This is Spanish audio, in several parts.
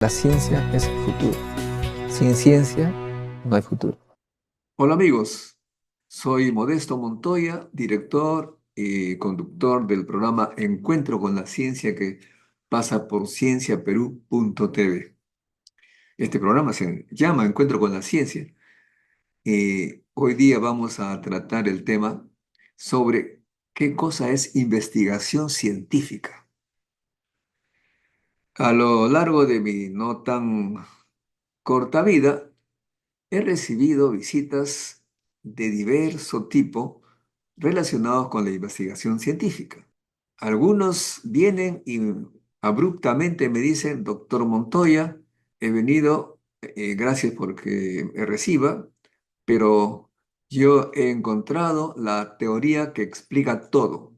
La ciencia es el futuro. Sin ciencia no hay futuro. Hola amigos, soy Modesto Montoya, director y conductor del programa Encuentro con la Ciencia que pasa por cienciaperú.tv. Este programa se llama Encuentro con la Ciencia y hoy día vamos a tratar el tema sobre qué cosa es investigación científica. A lo largo de mi no tan corta vida, he recibido visitas de diverso tipo relacionados con la investigación científica. Algunos vienen y abruptamente me dicen, doctor Montoya, he venido, gracias porque me reciba, pero yo he encontrado la teoría que explica todo.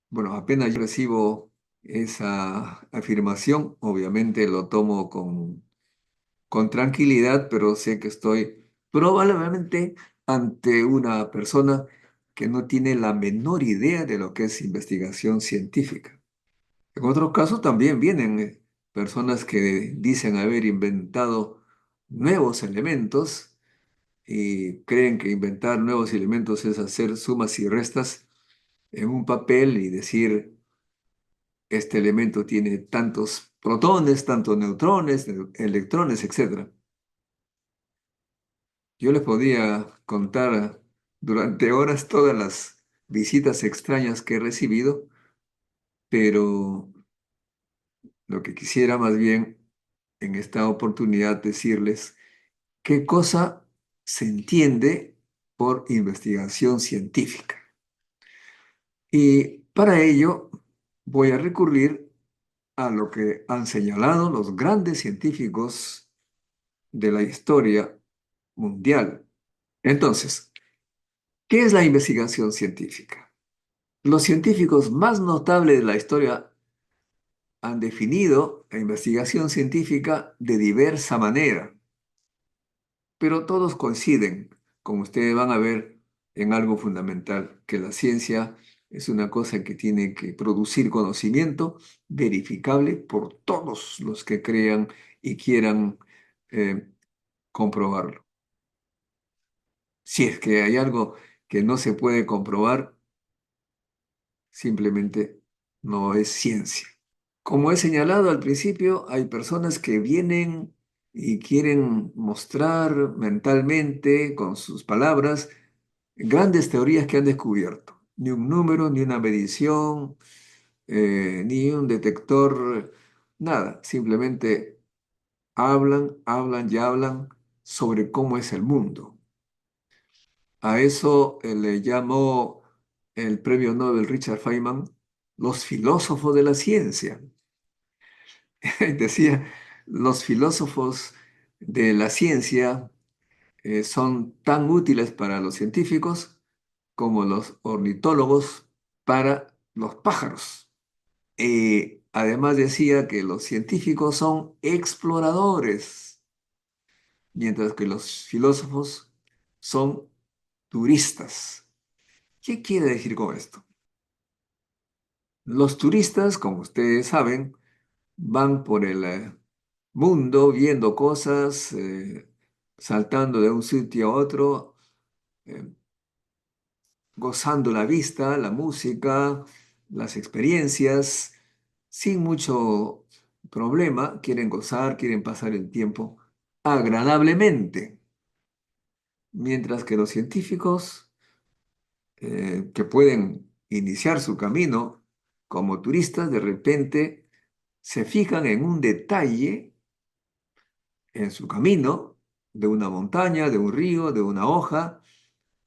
Bueno, apenas yo recibo esa afirmación, obviamente lo tomo con tranquilidad, pero sé que estoy probablemente ante una persona que no tiene la menor idea de lo que es investigación científica. En otros casos también vienen personas que dicen haber inventado nuevos elementos y creen que inventar nuevos elementos es hacer sumas y restas en un papel y decir, este elemento tiene tantos protones, tantos neutrones, electrones, etcétera. Yo les podía contar durante horas todas las visitas extrañas que he recibido, pero lo que quisiera más bien en esta oportunidad decirles qué cosa se entiende por investigación científica. Y para ello voy a recurrir a lo que han señalado los grandes científicos de la historia mundial. Entonces, ¿qué es la investigación científica? Los científicos más notables de la historia han definido la investigación científica de diversa manera, pero todos coinciden, como ustedes van a ver, en algo fundamental, que la ciencia es una cosa que tiene que producir conocimiento verificable por todos los que crean y quieran eh, comprobarlo. Si es que hay algo que no se puede comprobar, simplemente no es ciencia. Como he señalado al principio, hay personas que vienen y quieren mostrar mentalmente, con sus palabras, grandes teorías que han descubierto. Ni un número, ni una medición, ni un detector, nada. Simplemente hablan, hablan y hablan sobre cómo es el mundo. A eso le llamó el premio Nobel Richard Feynman los filósofos de la ciencia. Decía, los filósofos de la ciencia son tan útiles para los científicos como los ornitólogos para los pájaros. Además decía que los científicos son exploradores, mientras que los filósofos son turistas. ¿Qué quiere decir con esto? Los turistas, como ustedes saben, van por el mundo viendo cosas, saltando de un sitio a otro, eh, gozando la vista, la música, las experiencias, sin mucho problema, quieren gozar, quieren pasar el tiempo agradablemente, mientras que los científicos que pueden iniciar su camino como turistas, de repente se fijan en un detalle en su camino, de una montaña, de un río, de una hoja,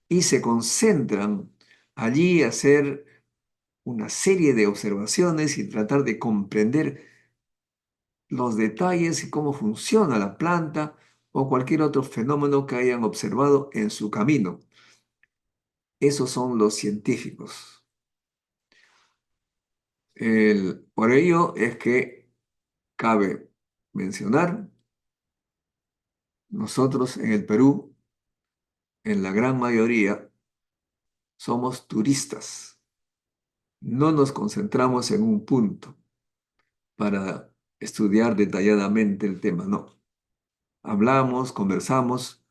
y se concentran allí a hacer una serie de observaciones y tratar de comprender los detalles y cómo funciona la planta o cualquier otro fenómeno que hayan observado en su camino. Esos son los científicos. Por ello es que cabe mencionar, nosotros en el Perú, en la gran mayoría, somos turistas. No nos concentramos en un punto para estudiar detalladamente el tema, no. Hablamos, conversamos,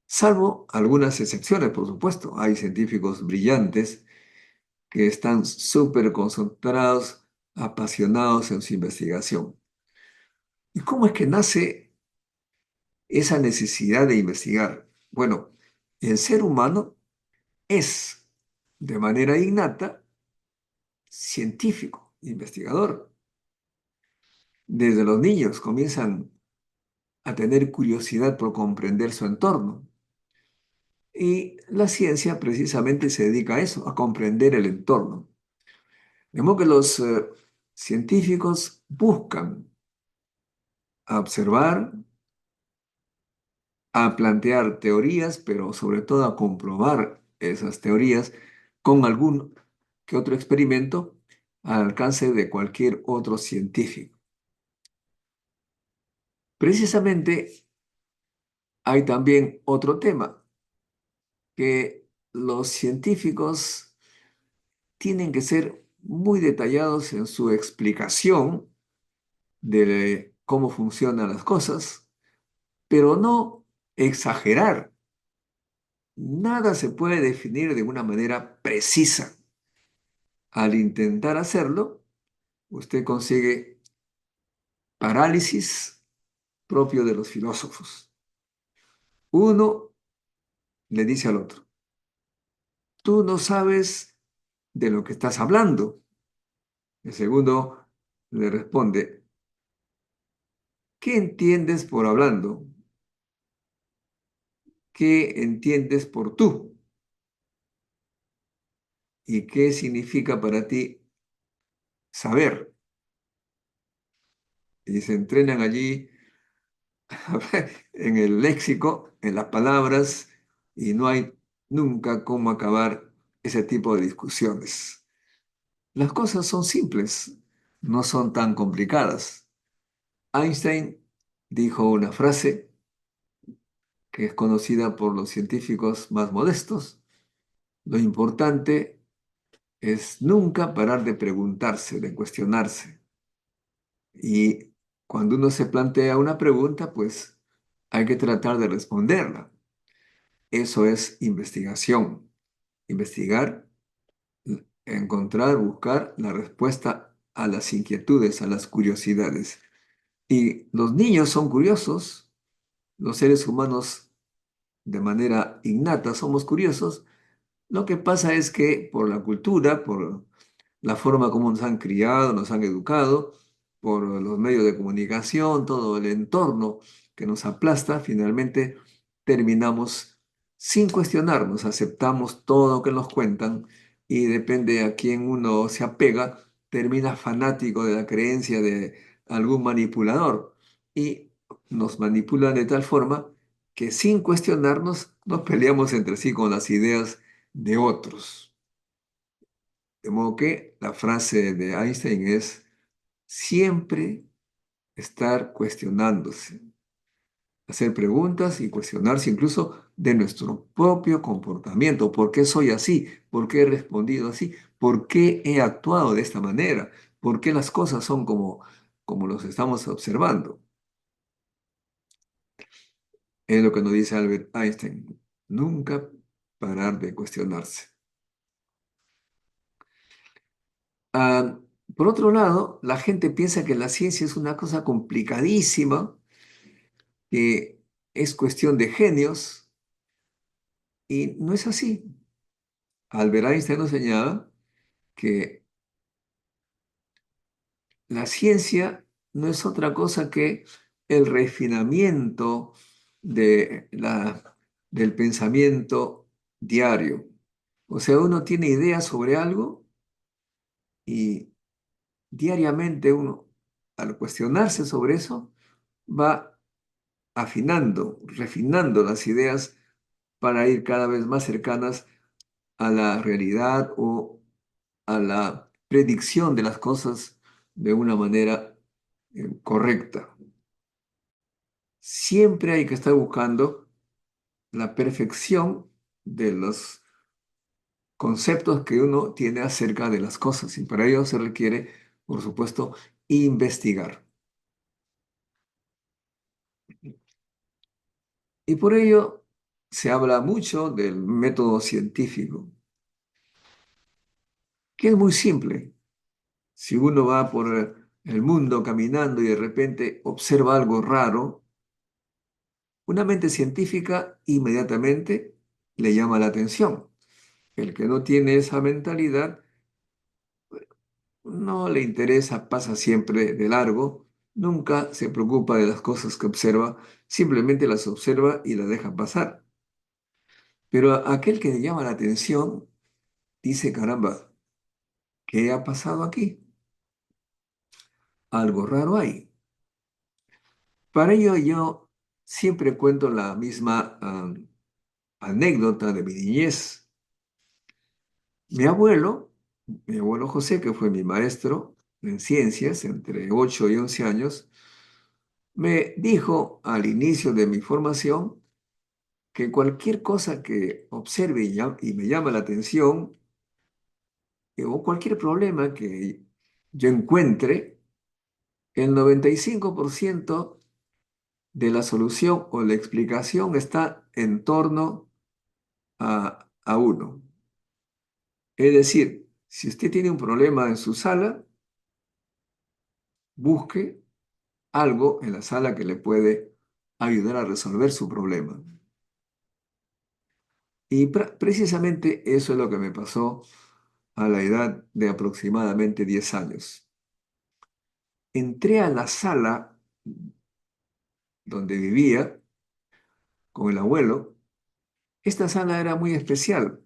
salvo algunas excepciones, por supuesto. Hay científicos brillantes que están súper concentrados, apasionados en su investigación. ¿Y cómo es que nace esa necesidad de investigar? Bueno, el ser humano es de manera innata científico, investigador. Desde los niños comienzan a tener curiosidad por comprender su entorno. Y la ciencia precisamente se dedica a eso, a comprender el entorno. De modo que los científicos buscan a observar, a plantear teorías, pero sobre todo a comprobar esas teorías con algún que otro experimento al alcance de cualquier otro científico. Precisamente hay también otro tema, que los científicos tienen que ser muy detallados en su explicación de cómo funcionan las cosas, pero no exagerar. Nada se puede definir de una manera precisa. Al intentar hacerlo, usted consigue parálisis propio de los filósofos. Uno le dice al otro, tú no sabes de lo que estás hablando. El segundo le responde, ¿qué entiendes por hablando? ¿Qué entiendes por tú? ¿Y qué significa para ti saber? Y se entrenan allí en el léxico, en las palabras, y no hay nunca cómo acabar ese tipo de discusiones. Las cosas son simples, no son tan complicadas. Einstein dijo una frase que es conocida por los científicos más modestos. Lo importante es nunca parar de preguntarse, de cuestionarse. Y cuando uno se plantea una pregunta, pues hay que tratar de responderla. Eso es investigación. Investigar, encontrar, buscar la respuesta a las inquietudes, a las curiosidades. Y los niños son curiosos, los seres humanos de manera innata somos curiosos. Lo que pasa es que por la cultura, por la forma como nos han criado, nos han educado, por los medios de comunicación, todo el entorno que nos aplasta, finalmente terminamos sin cuestionarnos, aceptamos todo lo que nos cuentan y depende a quién uno se apega, termina fanático de la creencia de algún manipulador y nos manipulan de tal forma que sin cuestionarnos nos peleamos entre sí con las ideas de otros. De modo que la frase de Einstein es siempre estar cuestionándose, hacer preguntas y cuestionarse incluso de nuestro propio comportamiento. ¿Por qué soy así? ¿Por qué he respondido así? ¿Por qué he actuado de esta manera? ¿Por qué las cosas son como los estamos observando? Es lo que nos dice Albert Einstein. Nunca parar de cuestionarse. Ah, por otro lado, la gente piensa que la ciencia es una cosa complicadísima, que es cuestión de genios, y no es así. Albert Einstein nos señala que la ciencia no es otra cosa que el refinamiento del pensamiento diario. O sea, uno tiene ideas sobre algo y diariamente uno, al cuestionarse sobre eso, va afinando, refinando las ideas para ir cada vez más cercanas a la realidad o a la predicción de las cosas de una manera correcta. Siempre hay que estar buscando la perfección de los conceptos que uno tiene acerca de las cosas y para ello se requiere, por supuesto, investigar. Y por ello se habla mucho del método científico, que es muy simple. Si uno va por el mundo caminando y de repente observa algo raro, una mente científica inmediatamente le llama la atención. El que no tiene esa mentalidad no le interesa, pasa siempre de largo, nunca se preocupa de las cosas que observa, simplemente las observa y las deja pasar. Pero aquel que le llama la atención dice, caramba, ¿qué ha pasado aquí? Algo raro hay. Para ello yo siempre cuento la misma anécdota de mi niñez. Mi abuelo, mi abuelo José, que fue mi maestro en ciencias entre 8 y 11 años, me dijo al inicio de mi formación que cualquier cosa que observe y me llama la atención, o cualquier problema que yo encuentre, el 95% de la solución o la explicación está en torno a uno. Es decir, si usted tiene un problema en su sala, busque algo en la sala que le puede ayudar a resolver su problema. Y precisamente eso es lo que me pasó a la edad de aproximadamente 10 años. Entré a la sala donde vivía con el abuelo. Esta sala era muy especial.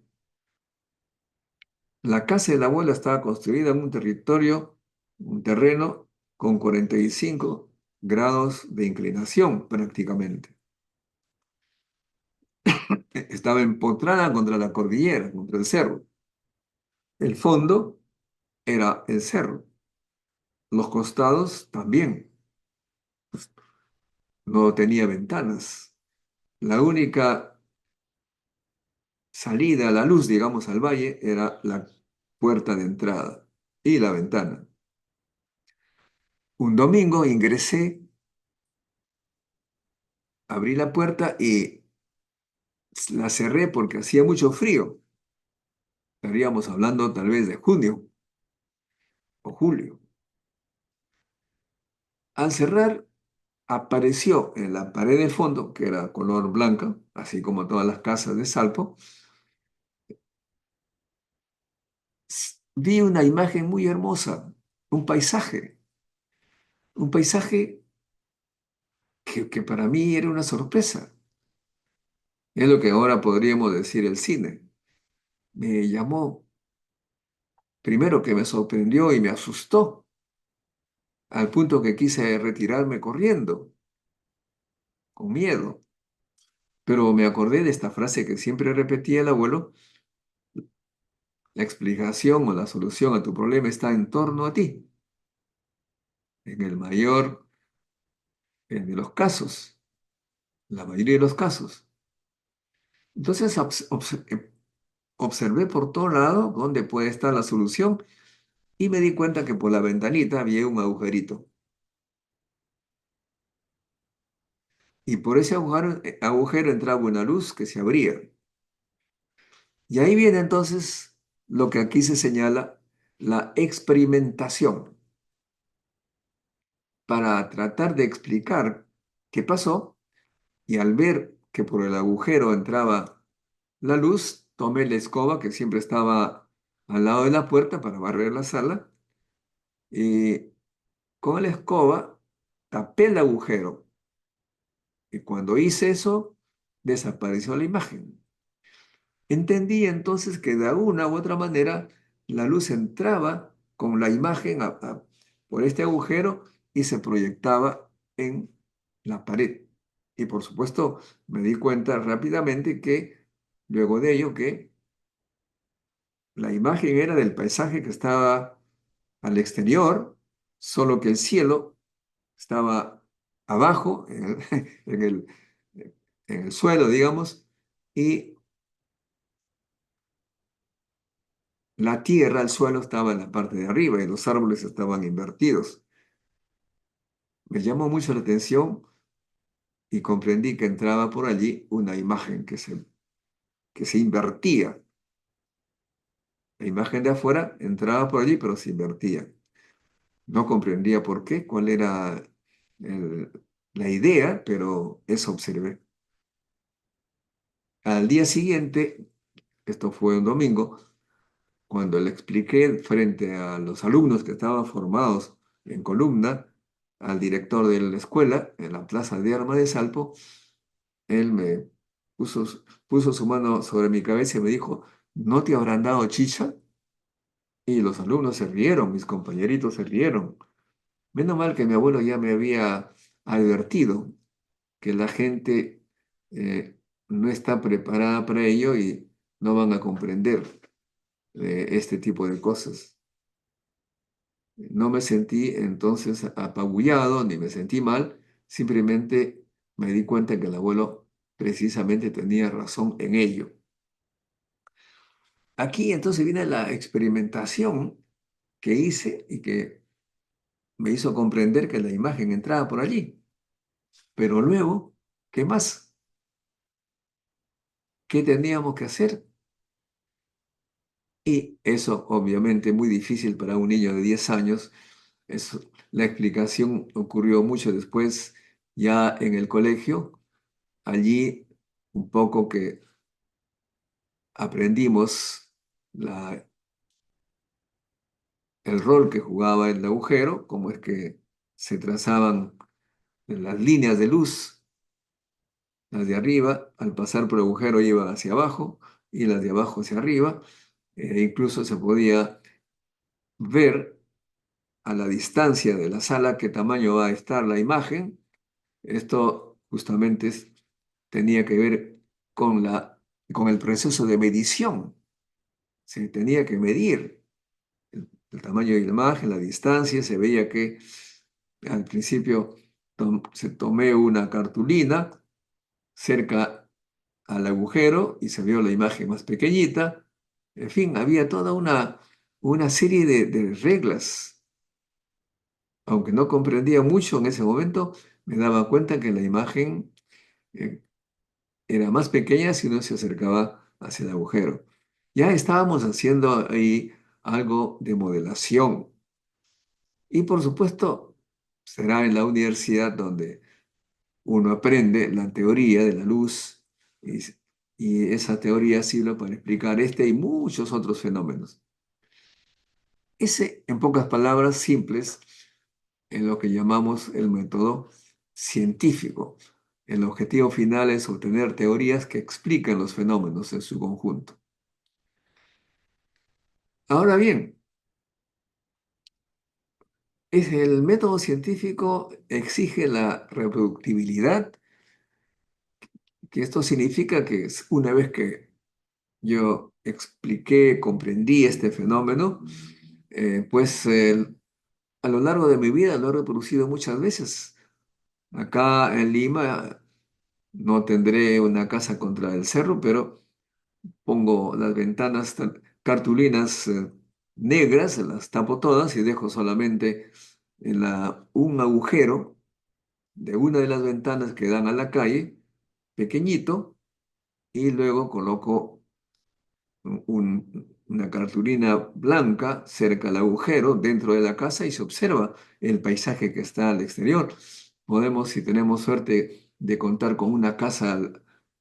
La casa del abuelo estaba construida en un territorio, un terreno con 45 grados de inclinación prácticamente. Estaba empotrada contra la cordillera, contra el cerro. El fondo era el cerro. Los costados también. No tenía ventanas. La única salida a la luz, digamos, al valle era la puerta de entrada y la ventana. Un domingo ingresé, abrí la puerta y la cerré porque hacía mucho frío. Estaríamos hablando tal vez de junio o julio. Al cerrar, apareció en la pared del fondo, que era color blanca, así como todas las casas de Salpo, vi una imagen muy hermosa, un paisaje que para mí era una sorpresa. Es lo que ahora podríamos decir el cine. Me llamó, primero que me sorprendió y me asustó, al punto que quise retirarme corriendo, con miedo. Pero me acordé de esta frase que siempre repetía el abuelo: la explicación o la solución a tu problema está en torno a ti, en el mayor de los casos, la mayoría de los casos. Entonces observé por todo lado dónde puede estar la solución y me di cuenta que por la ventanita había un agujerito. Y por ese agujero entraba una luz que se abría. Y ahí viene entonces lo que aquí se señala, la experimentación, para tratar de explicar qué pasó. Y al ver que por el agujero entraba la luz, tomé la escoba que siempre estaba al lado de la puerta para barrer la sala y con la escoba tapé el agujero. Y cuando hice eso, desapareció la imagen. Entendí entonces que de una u otra manera la luz entraba con la imagen por este agujero y se proyectaba en la pared. Y por supuesto me di cuenta rápidamente que luego de ello que la imagen era del paisaje que estaba al exterior, solo que el cielo estaba abajo, en el, en el suelo, digamos, y la tierra, el suelo estaba en la parte de arriba y los árboles estaban invertidos. Me llamó mucho la atención y comprendí que entraba por allí una imagen que se invertía. La imagen de afuera entraba por allí, pero se invertía. No comprendía por qué, cuál era el- la idea, pero eso observé. Al día siguiente, esto fue un domingo, cuando le expliqué frente a los alumnos que estaban formados en columna, al director de la escuela, en la plaza de Armas de Salpo, él me puso, puso su mano sobre mi cabeza y me dijo, ¿no te habrán dado chicha? Y los alumnos se rieron, mis compañeritos se rieron. Menos mal que mi abuelo ya me había advertido que la gente no está preparada para ello y no van a comprender este tipo de cosas. No me sentí entonces apabullado ni me sentí mal, simplemente me di cuenta que el abuelo precisamente tenía razón en ello. Aquí entonces viene la experimentación que hice y que me hizo comprender que la imagen entraba por allí. Pero luego, ¿qué más? ¿Qué teníamos que hacer? Y eso obviamente muy difícil para un niño de 10 años. La explicación ocurrió mucho después, ya en el colegio. Allí un poco que aprendimos el rol que jugaba el agujero, cómo es que se trazaban las líneas de luz. Las de arriba, al pasar por el agujero, iban hacia abajo y las de abajo hacia arriba. Incluso se podía ver a la distancia de la sala qué tamaño va a estar la imagen. Esto justamente tenía que ver con con el proceso de medición. Se tenía que medir el tamaño de la imagen, la distancia. Se veía que al principio se tomé una cartulina cerca al agujero y se vio la imagen más pequeñita. En fin, había toda una serie de reglas. Aunque no comprendía mucho en ese momento, me daba cuenta que la imagen eh, era más pequeña si uno se acercaba hacia el agujero. Ya estábamos haciendo ahí algo de modelación. Y por supuesto, será en la universidad donde uno aprende la teoría de la luz y, y esa teoría sirve para explicar este y muchos otros fenómenos. Ese, en pocas palabras simples, es lo que llamamos el método científico. El objetivo final es obtener teorías que expliquen los fenómenos en su conjunto. Ahora bien, el método científico exige la reproductibilidad, que esto significa que una vez que yo expliqué, comprendí este fenómeno, pues a lo largo de mi vida lo he reproducido muchas veces. Acá en Lima no tendré una casa contra el cerro, pero pongo las ventanas, cartulinas negras, las tapo todas y dejo solamente un agujero de una de las ventanas que dan a la calle, pequeñito, y luego coloco una cartulina blanca cerca al agujero dentro de la casa y se observa el paisaje que está al exterior. Podemos, si tenemos suerte de contar con una casa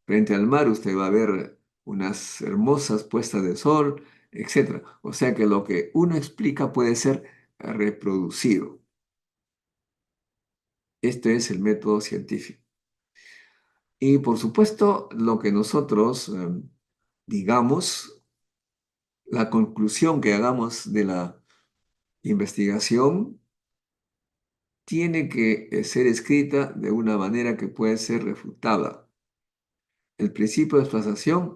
frente al mar, usted va a ver unas hermosas puestas de sol, etcétera. O sea que lo que uno explica puede ser reproducido. Este es el método científico. Y por supuesto, lo que nosotros digamos, la conclusión que hagamos de la investigación tiene que ser escrita de una manera que pueda ser refutada. El principio de explicación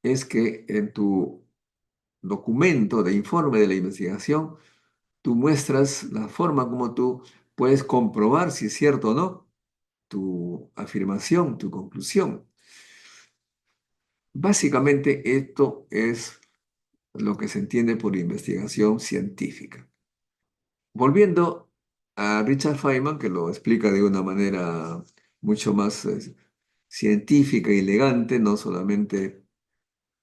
es que en tu documento de informe de la investigación, tú muestras la forma como tú puedes comprobar si es cierto o no tu afirmación, tu conclusión. Básicamente esto es lo que se entiende por investigación científica. Volviendo a Richard Feynman, que lo explica de una manera mucho más científica y elegante, no solamente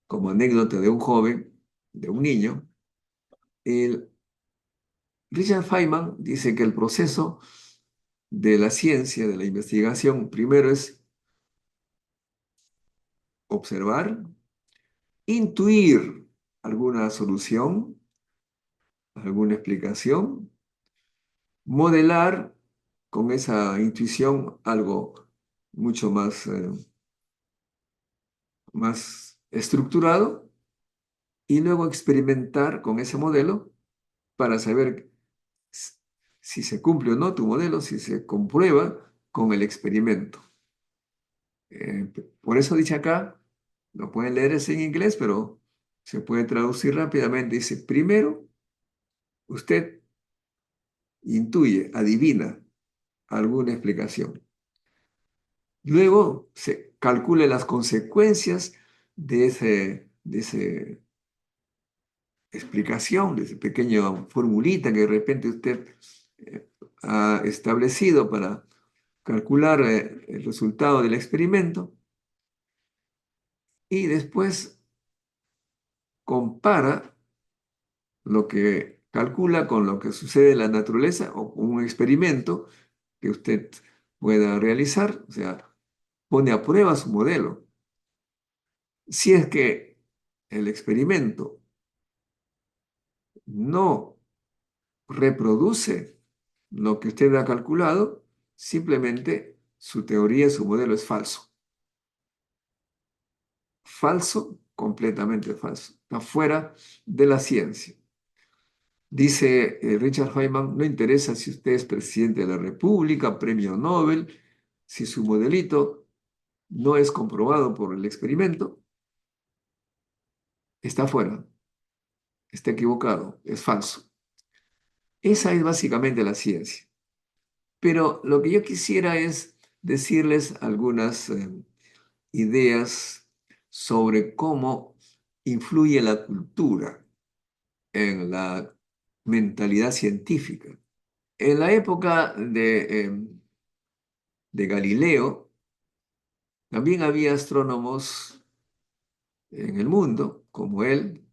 como anécdota de un joven, de un niño. El Richard Feynman dice que el proceso de la ciencia, de la investigación, primero es observar, intuir alguna solución, alguna explicación, modelar con esa intuición algo mucho más estructurado y luego experimentar con ese modelo para saber s- si se cumple o no tu modelo, si se comprueba con el experimento. Por eso dice acá, lo pueden leer es en inglés, pero se puede traducir rápidamente. Dice, primero, usted intuye, adivina alguna explicación. Luego se calcule las consecuencias de esa explicación, de esa pequeña formulita que de repente usted eh, ha establecido para calcular el resultado del experimento y después compara lo que calcula con lo que sucede en la naturaleza o con un experimento que usted pueda realizar, o sea, pone a prueba su modelo. Si es que el experimento no reproduce lo que usted ha calculado, simplemente su teoría, su modelo es falso. Falso, completamente falso. Está fuera de la ciencia. Dice Richard Feynman, no interesa si usted es presidente de la República, premio Nobel, si su modelito no es comprobado por el experimento, está fuera, está equivocado, es falso. Esa es básicamente la ciencia. Pero lo que yo quisiera es decirles algunas ideas sobre cómo influye la cultura en la mentalidad científica. En la época de Galileo, también había astrónomos en el mundo, como él.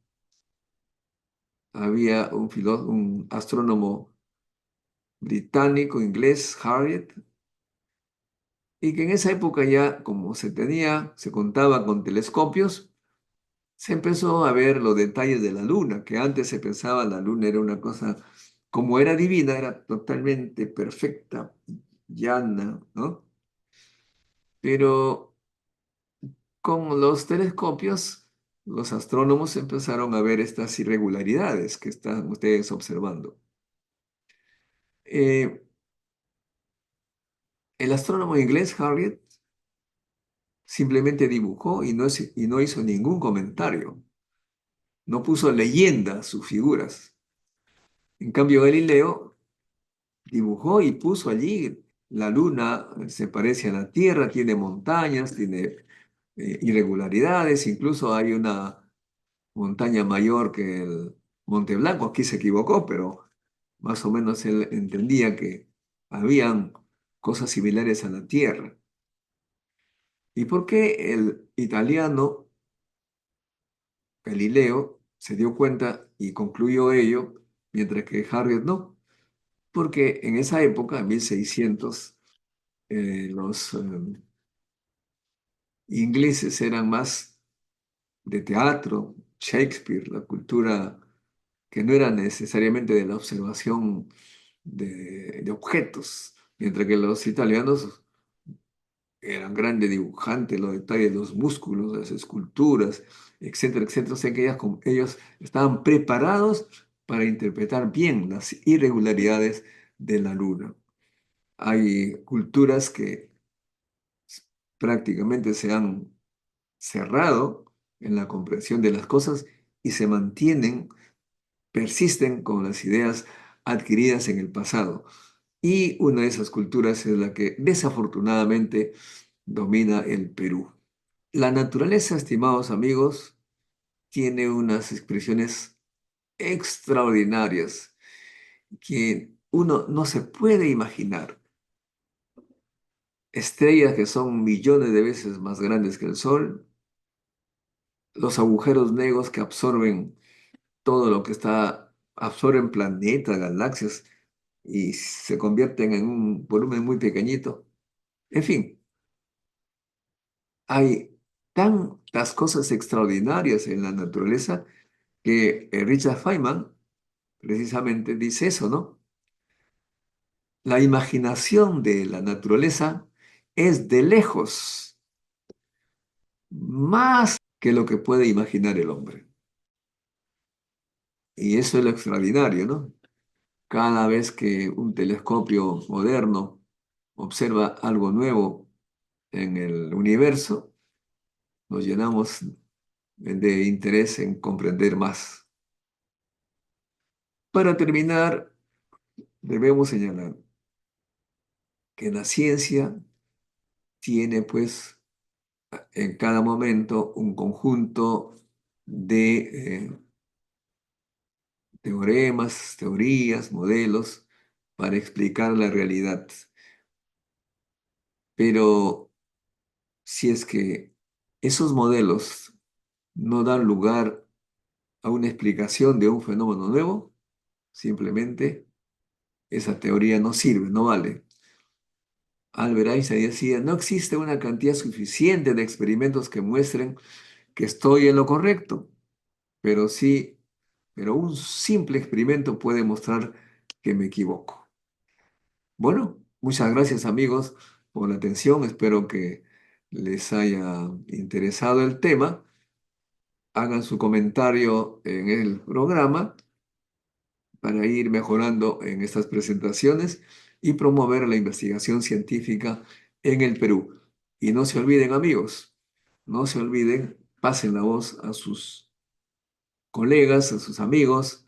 Había un astrónomo británico, inglés, Harriet, y que en esa época ya, como se contaba con telescopios, se empezó a ver los detalles de la luna, que antes se pensaba la luna era una cosa, como era divina, era totalmente perfecta, llana, ¿no? Pero con los telescopios, los astrónomos empezaron a ver estas irregularidades que están ustedes observando. Eh, el astrónomo inglés Harriet simplemente dibujó y no hizo ningún comentario, no puso leyenda a sus figuras. En cambio, Galileo dibujó y puso allí la luna, se parece a la Tierra, tiene montañas, tiene irregularidades, incluso hay una montaña mayor que el Monte Blanco. Aquí se equivocó, pero más o menos él entendía que habían cosas similares a la Tierra. ¿Y por qué el italiano Galileo se dio cuenta y concluyó ello, mientras que Harriet no? Porque en esa época, en 1600, los ingleses eran más de teatro, Shakespeare, la cultura que no era necesariamente de la observación de objetos, mientras que los italianos eran grandes dibujantes, los detalles, los músculos, las esculturas, etcétera, etcétera. O sea que ellos estaban preparados para interpretar bien las irregularidades de la luna. Hay culturas que prácticamente se han cerrado en la comprensión de las cosas y se mantienen, persisten con las ideas adquiridas en el pasado. Y una de esas culturas es la que desafortunadamente domina el Perú. La naturaleza, estimados amigos, tiene unas expresiones extraordinarias que uno no se puede imaginar. estrellas que son millones de veces más grandes que el Sol, los agujeros negros que absorben todo lo que está, absorben planetas, galaxias y se convierten en un volumen muy pequeñito. En fin, hay tantas cosas extraordinarias en la naturaleza que Richard Feynman precisamente dice eso, ¿no? La imaginación de la naturaleza es de lejos más que lo que puede imaginar el hombre. Y eso es lo extraordinario, ¿no? Cada vez que un telescopio moderno observa algo nuevo en el universo, nos llenamos de interés en comprender más. Para terminar, debemos señalar que la ciencia tiene, pues, en cada momento un conjunto de teoremas, teorías, modelos para explicar la realidad. Pero si es que esos modelos no dan lugar a una explicación de un fenómeno nuevo, simplemente esa teoría no sirve, no vale. Albert Einstein decía, no existe una cantidad suficiente de experimentos que muestren que estoy en lo correcto, pero sí, pero un simple experimento puede mostrar que me equivoco. Bueno, muchas gracias amigos por la atención, espero que les haya interesado el tema. Hagan su comentario en el programa para ir mejorando en estas presentaciones y promover la investigación científica en el Perú. Y no se olviden, amigos, no se olviden, pasen la voz a sus colegas, a sus amigos,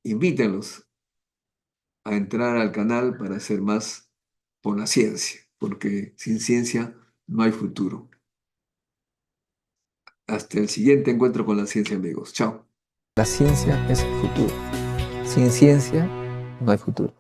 invítenlos a entrar al canal para hacer más por la ciencia, porque sin ciencia no hay futuro. Hasta el siguiente encuentro con la ciencia, amigos. Chao. La ciencia es el futuro. Sin ciencia no hay futuro.